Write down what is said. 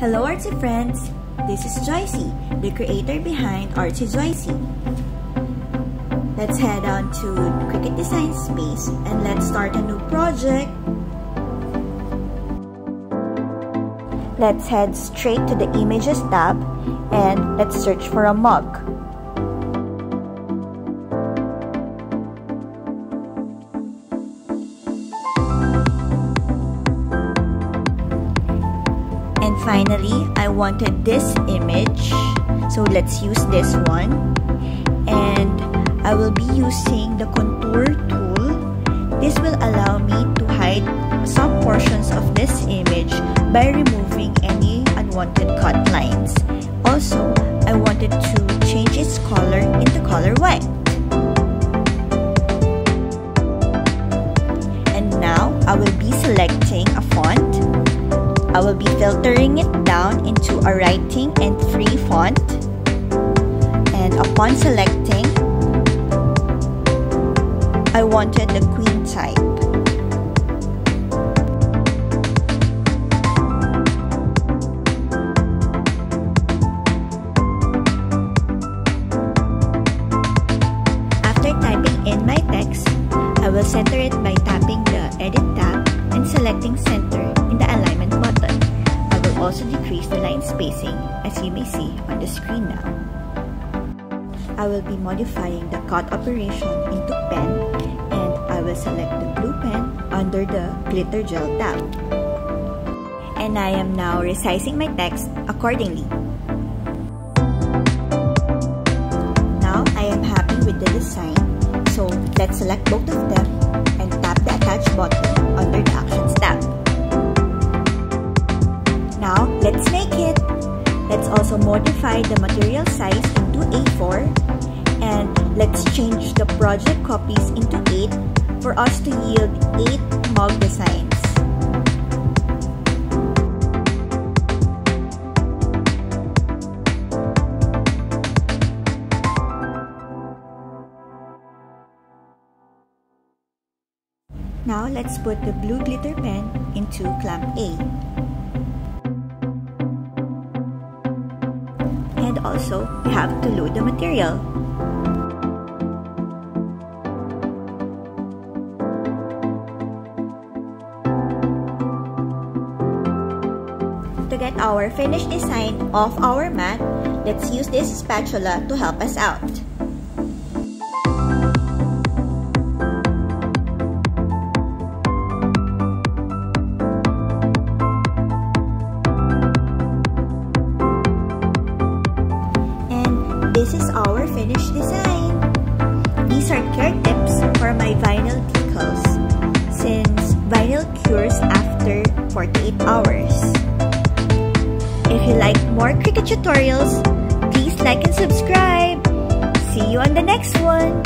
Hello Artsy friends! This is Joycee, the creator behind Artsy Joycee. Let's head on to Cricut Design Space and let's start a new project. Let's head straight to the Images tab and let's search for a mug. And finally, I wanted this image, so let's use this one. And I will be using the contour tool. This will allow me to hide some portions of this image by removing any unwanted cut lines. Also, I wanted to change its color into color white. And now, I will be selecting a font. I will be filtering it down into a writing and free font. And upon selecting, I wanted the Quinn type. After typing in my text, I will center it by tapping the Edit tab and selecting Center in the Alignment button. I will also decrease the line spacing as you may see on the screen now. I will be modifying the cut operation into pen and I will select the blue pen under the Glitter Gel tab. And I am now resizing my text accordingly. Now I am happy with the design, so let's select both of them and tap the Attach button under the Actions tab. Now let's make it! Let's also modify the material size into A4 and let's change the project copies into 8 for us to yield 8 mug designs. Now let's put the blue glitter pen into clamp A. And also, we have to load the material. To get our finished design off our mat, let's use this spatula to help us out. This is our finished design. These are care tips for my vinyl decals since vinyl cures after 48 hours. If you like more Cricut tutorials, please like and subscribe. See you on the next one.